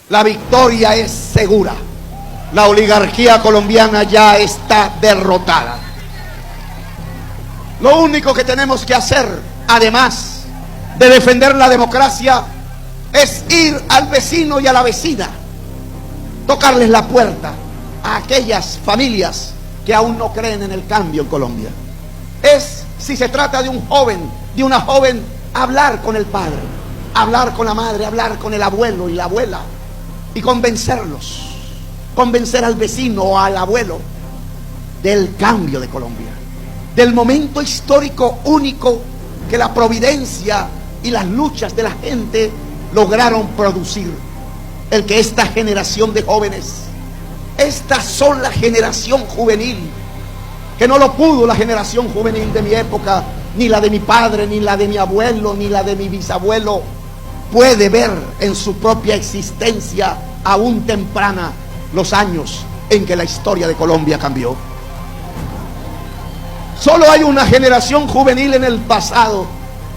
La victoria es segura. La oligarquía colombiana ya está derrotada. Lo único que tenemos que hacer, además de defender la democracia, es ir al vecino y a la vecina, tocarles la puerta a aquellas familias que aún no creen en el cambio en Colombia. Es, si se trata de un joven, de una joven, hablar con el padre, hablar con la madre, hablar con el abuelo y la abuela y convencerlos, convencer al vecino o al abuelo del cambio de Colombia, del momento histórico único que la providencia y las luchas de la gente lograron producir. El que esta generación de jóvenes, esta sola generación juvenil, que no lo pudo la generación juvenil de mi época, ni la de mi padre, ni la de mi abuelo, ni la de mi bisabuelo, puede ver en su propia existencia aún temprana los años en que la historia de Colombia cambió. Solo hay una generación juvenil en el pasado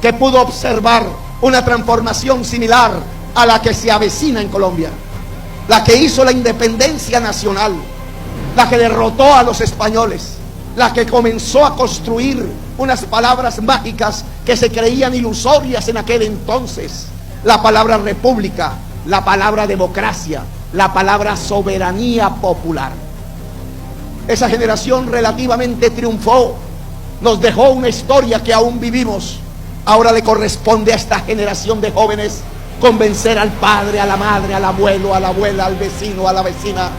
que pudo observar una transformación similar a la que se avecina en Colombia, la que hizo la independencia nacional, la que derrotó a los españoles, la que comenzó a construir unas palabras mágicas que se creían ilusorias en aquel entonces: la palabra república, la palabra democracia, la palabra soberanía popular. Esa generación relativamente triunfó, nos dejó una historia que aún vivimos. Ahora le corresponde a esta generación de jóvenes convencer al padre, a la madre, al abuelo, a la abuela, al vecino, a la vecina.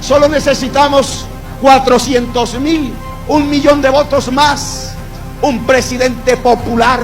Solo necesitamos 400,000, 1,000,000 de votos más. Un presidente popular,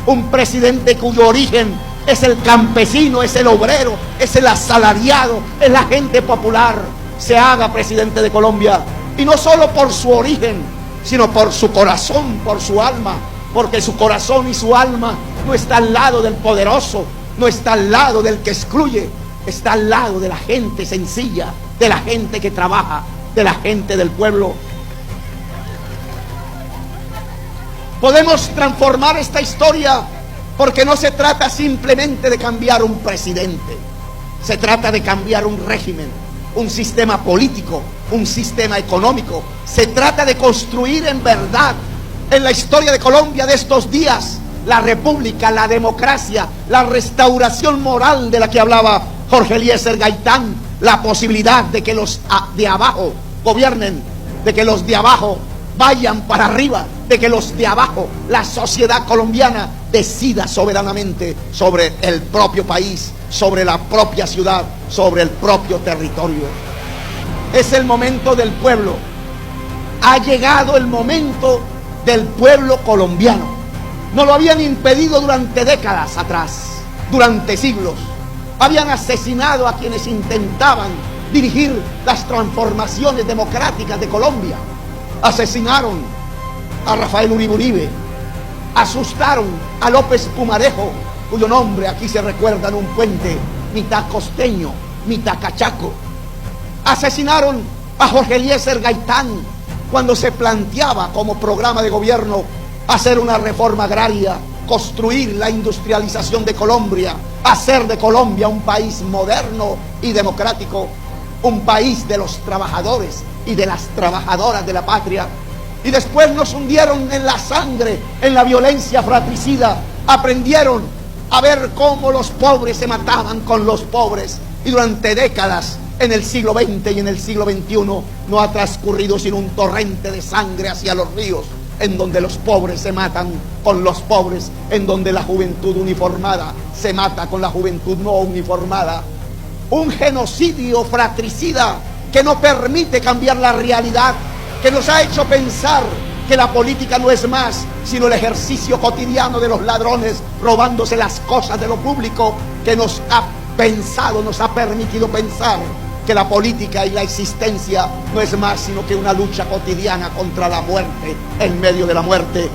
un presidente cuyo origen es el campesino, es el obrero, es el asalariado, es la gente popular, se haga presidente de Colombia. Y no solo por su origen, sino por su corazón, por su alma, porque su corazón y su alma no está al lado del poderoso, no está al lado del que excluye, está al lado de la gente sencilla, de la gente que trabaja, de la gente del pueblo. Podemos transformar esta historia, porque no se trata simplemente de cambiar un presidente, se trata de cambiar un régimen, un sistema político, un sistema económico. Se trata de construir en verdad, en la historia de Colombia de estos días, la república, la democracia, la restauración moral de la que hablaba Jorge Eliezer Gaitán, la posibilidad de que los de abajo gobiernen, de que los de abajo vayan para arriba, de que los de abajo, la sociedad colombiana, decida soberanamente sobre el propio país, sobre la propia ciudad, sobre el propio territorio. Es el momento del pueblo. Ha llegado el momento del pueblo colombiano. No lo habían impedido durante décadas atrás, durante siglos. Habían asesinado a quienes intentaban dirigir las transformaciones democráticas de Colombia. Asesinaron a Rafael Uribe Uribe, asustaron a López Pumarejo, cuyo nombre aquí se recuerda en un puente, mitad costeño, mitad cachaco. Asesinaron a Jorge Eliezer Gaitán cuando se planteaba como programa de gobierno hacer una reforma agraria, construir la industrialización de Colombia, hacer de Colombia un país moderno y democrático, un país de los trabajadores y de las trabajadoras de la patria. Y después nos hundieron en la sangre, en la violencia fratricida. Aprendieron a ver cómo los pobres se mataban con los pobres. Y durante décadas, en el siglo XX y en el siglo XXI, no ha transcurrido sino un torrente de sangre hacia los ríos, en donde los pobres se matan con los pobres, en donde la juventud uniformada se mata con la juventud no uniformada. Un genocidio fratricida que no permite cambiar la realidad, que nos ha hecho pensar que la política no es más sino el ejercicio cotidiano de los ladrones robándose las cosas de lo público, que nos ha pensado, nos ha permitido pensar que la política y la existencia no es más sino que una lucha cotidiana contra la muerte, en medio de la muerte.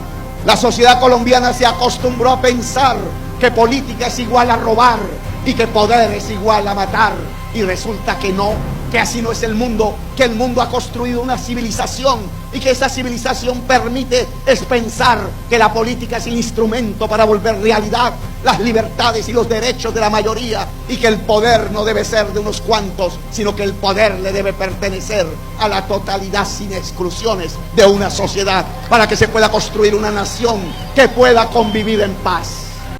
La sociedad colombiana se acostumbró a pensar que política es igual a robar y que poder es igual a matar, y resulta que no, que así no es el mundo, que el mundo ha construido una civilización y que esa civilización permite es pensar que la política es el instrumento para volver realidad las libertades y los derechos de la mayoría, y que el poder no debe ser de unos cuantos, sino que el poder le debe pertenecer a la totalidad sin exclusiones de una sociedad, para que se pueda construir una nación que pueda convivir en paz.